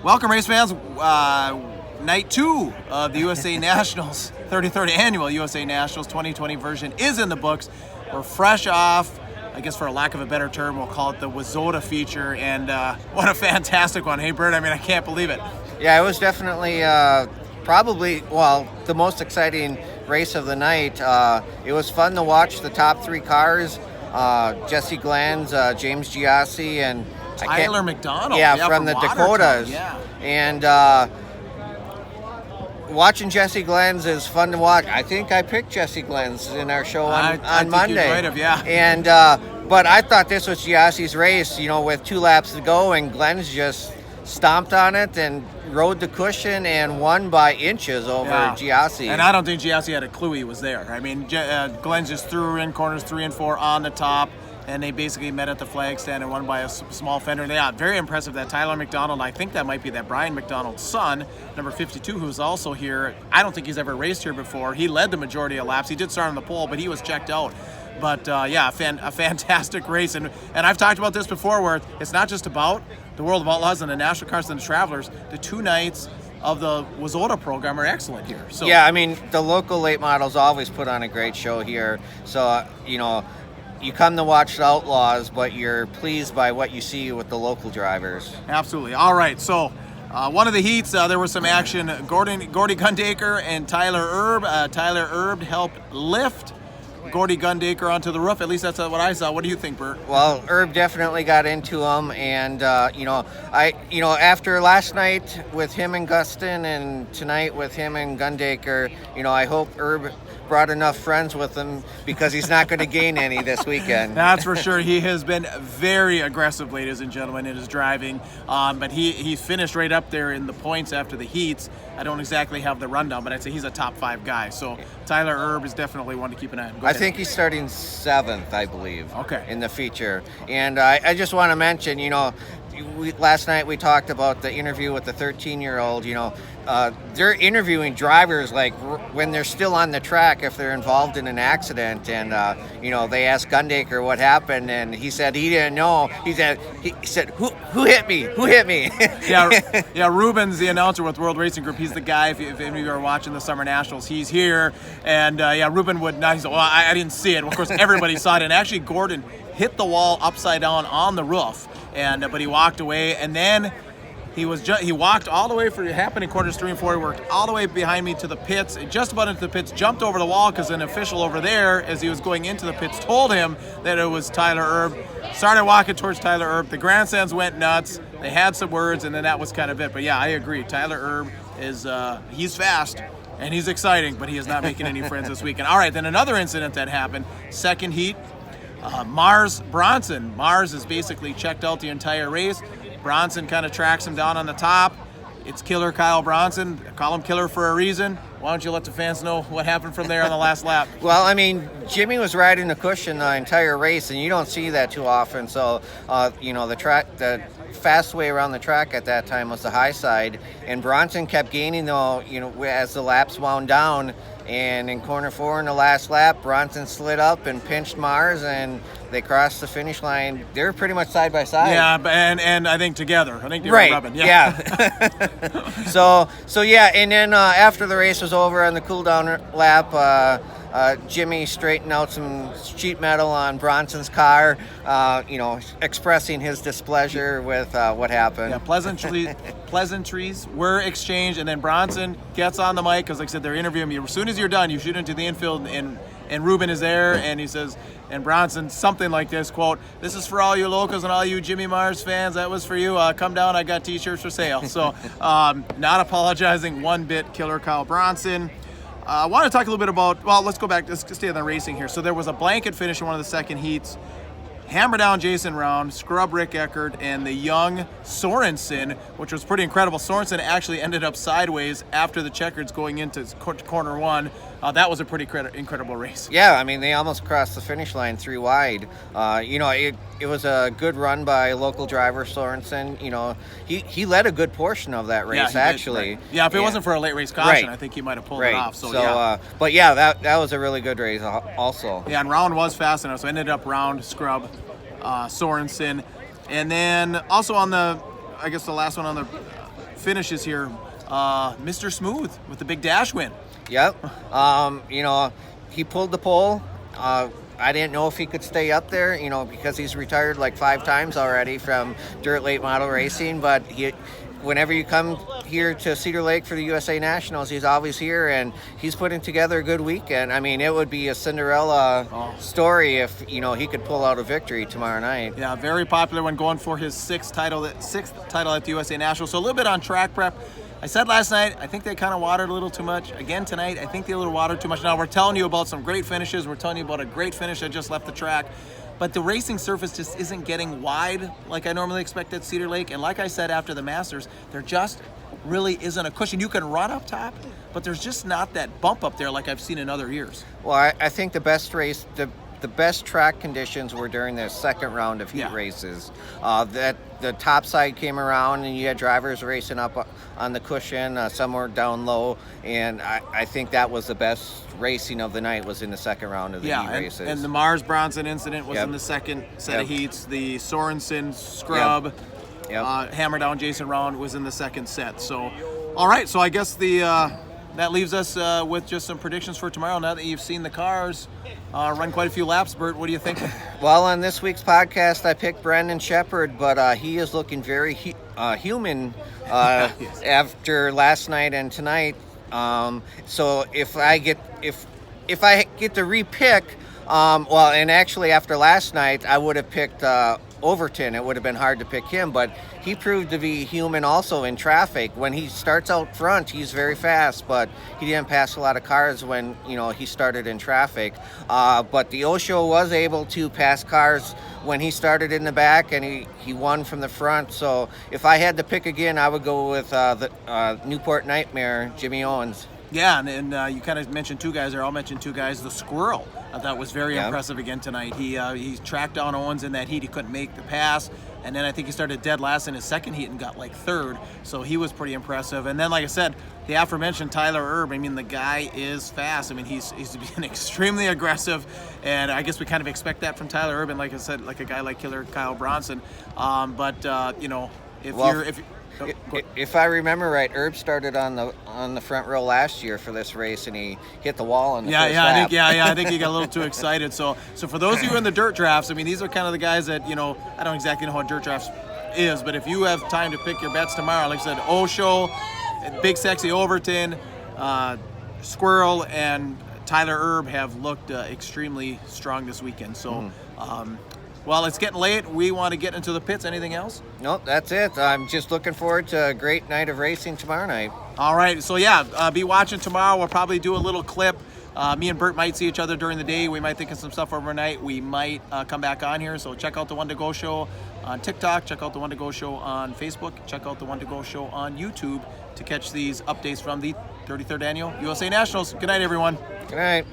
Welcome, race fans. Night 2 of the USA Nationals, 33rd Annual USA Nationals 2020 version is in the books. We're fresh off, I guess for a lack of a better term, we'll call it the Wazota feature, and what a fantastic one. Hey, Bert, I mean, I can't believe it. Yeah, it was definitely probably, the most exciting race of the night. It was fun to watch the top three cars, Jesse Glenz, James Giassi, and Tyler McDonald. Yeah, from the Watertown. Dakotas. Yeah. And watching Jesse Glenz is fun to watch. I think I picked Jesse Glenz in our show on I Monday. think you might have, yeah. And but I thought this was Giassi's race, with 2 laps to go, and Glenz just stomped on it and rode the cushion and won by inches over Giassi. And I don't think Giassi had a clue he was there. I mean, Glenn just threw her in corners 3 and 4 on the top, and they basically met at the flag stand and won by a small fender. Yeah, very impressive. That Tyler McDonald, I think that might be that Brian McDonald's son, number 52, who's also here. I don't think he's ever raced here before. He led the majority of laps. He did start on the pole, but he was checked out. But a fantastic race. And I've talked about this before, where it's not just about the World of Outlaws and the National Cars and the Travelers. The 2 nights of the Wazota program are excellent here. So yeah, I mean, the local late models always put on a great show here. So, you come to watch the Outlaws, but you're pleased by what you see with the local drivers. Absolutely. All right, so one of the heats, there was some action. Gordy Gundaker and Tyler Erb. Tyler Erb helped lift Gordy Gundaker onto the roof. At least that's what I saw. What do you think, Bert? Well, Erb definitely got into him, and after last night with him and Gustin, and tonight with him and Gundaker, I hope Erb brought enough friends with him, because he's not going to gain any this weekend. That's for sure. He has been very aggressive, ladies and gentlemen, in his driving. But he finished right up there in the points after the heats. I don't exactly have the rundown, but I'd say he's a top 5 guy. So Tyler Erb is definitely one to keep an eye on. I think he's starting 7th, I believe. Okay. In the feature. And I just want to mention, last night we talked about the interview with the 13-year-old. They're interviewing drivers like when they're still on the track if they're involved in an accident, and they asked Gundaker what happened, and he said he didn't know. He said who hit me? Who hit me? yeah. Ruben's the announcer with World Racing Group. He's the guy. If any of you are watching the Summer Nationals, he's here, and Ruben would not. He said, "Well, I didn't see it." Of course, everybody saw it, and actually Gordon hit the wall upside down on the roof, but he walked away, and then he walked all the way for it happened in quarters 3 and 4. He worked all the way behind me to the pits, just about into the pits, jumped over the wall because an official over there, as he was going into the pits, told him that it was Tyler Erb. Started walking towards Tyler Erb. The grandstands went nuts. They had some words, and then that was kind of it. But yeah, I agree. Tyler Erb is he's fast and he's exciting, but he is not making any friends this weekend. All right, then another incident that happened, second heat. Mars Bronson. Mars is basically checked out the entire race. Bronson kind of tracks him down on the top. It's Killer Kyle Bronson. I call him Killer for a reason. Why don't you let the fans know what happened from there on the last lap? Well, I mean, Jimmy was riding the cushion the entire race, and you don't see that too often. So, the fast way around the track at that time was the high side, and Bronson kept gaining though, as the laps wound down. And in corner 4 in the last lap, Bronson slid up and pinched Mars, and they crossed the finish line. They were pretty much side by side. Yeah, and I think together. I think they were right. rubbing. Yeah. So yeah, and then after the race was over on the cool down lap, Jimmy straightened out some sheet metal on Bronson's car, expressing his displeasure with what happened. Yeah, pleasantries were exchanged, and then Bronson gets on the mic because, like I said, they're interviewing me. As soon as you're done, you shoot into the infield, and Ruben is there, and he says, and Bronson, something like this, quote, "This is for all you locals and all you Jimmy Mars fans. That was for you. Come down. I got T-shirts for sale." So not apologizing one bit, Killer Kyle Bronson. I want to talk a little bit about, let's go back, let's stay on the racing here. So there was a blanket finish in one of the second heats. Hammer down Jason Round, scrub Rick Eckert, and the young Sorensen, which was pretty incredible. Sorensen actually ended up sideways after the checkers going into corner 1. That was a pretty incredible race. Yeah, I mean, they almost crossed the finish line 3 wide. It was a good run by local driver Sorensen. He led a good portion of that race, actually. Right. Yeah, if it wasn't for a late race caution, I think he might have pulled it off. But yeah, that was a really good race also. Yeah, and Round was fast enough, so ended up Round, scrub, Sorensen. And then also on the I guess the last one on the finishes here, Mr. Smooth with the big dash win. Yep. He pulled the pole. I didn't know if he could stay up there, because he's retired like 5 times already from dirt late model racing. But whenever you come here to Cedar Lake for the USA Nationals, he's always here, and he's putting together a good weekend. I mean, it would be a Cinderella story if he could pull out a victory tomorrow night. Yeah, very popular when going for his sixth title at the USA Nationals. So a little bit on track prep. I said last night, I think they kind of watered a little too much. Again tonight, I think they a little watered too much. Now we're telling you about some great finishes. We're telling you about a great finish that just left the track. But the racing surface just isn't getting wide like I normally expect at Cedar Lake. And like I said after the Masters, there just really isn't a cushion. You can run up top, but there's just not that bump up there like I've seen in other years. Well, I think the best track conditions were during the second round of heat races. That the top side came around and you had drivers racing up on the cushion, somewhere down low, and I think that was the best racing of the night was in the second round of the heat races. And the Mars Bronson incident was in the second set of heats. The Sorensen scrub, hammer down Jason Round was in the second set. So, all right, so I guess that leaves us with just some predictions for tomorrow. Now that you've seen the cars run quite a few laps, Bert, what do you think? Well, on this week's podcast, I picked Brandon Shepard, but he is looking very human after last night and tonight. So if I get to repick, and actually after last night, I would have picked Overton. It would have been hard to pick him, but he proved to be human also in traffic. When he starts out front, he's very fast, but he didn't pass a lot of cars when he started in traffic. But the Osho was able to pass cars when he started in the back, and he won from the front. So if I had to pick again, I would go with the Newport Nightmare, Jimmy Owens. Yeah, and you kind of mentioned two guys there. I'll mention two guys. The Squirrel, I thought was very impressive again tonight. He tracked down Owens in that heat. He couldn't make the pass. And then I think he started dead last in his second heat and got like third. So he was pretty impressive. And then, like I said, the aforementioned Tyler Erb, I mean, the guy is fast. I mean, he's been extremely aggressive. And I guess we kind of expect that from Tyler Erb. And like I said, like a guy like Killer Kyle Bronson. If I remember right, Erb started on the front row last year for this race, and he hit the wall on the first lap. I think he got a little too excited. So for those of you in the dirt drafts, I mean, these are kind of the guys that I don't exactly know how dirt drafts is, but if you have time to pick your bets tomorrow, like I said, Osho, Big Sexy Overton, Squirrel, and Tyler Erb have looked extremely strong this weekend. So. Well, it's getting late. We want to get into the pits. Anything else? Nope, that's it. I'm just looking forward to a great night of racing tomorrow night. All right. So, be watching tomorrow. We'll probably do a little clip. Me and Bert might see each other during the day. We might think of some stuff overnight. We might come back on here. So check out the One to Go Show on TikTok. Check out the One to Go Show on Facebook. Check out the One to Go Show on YouTube to catch these updates from the 33rd Annual USA Nationals. Good night, everyone. Good night.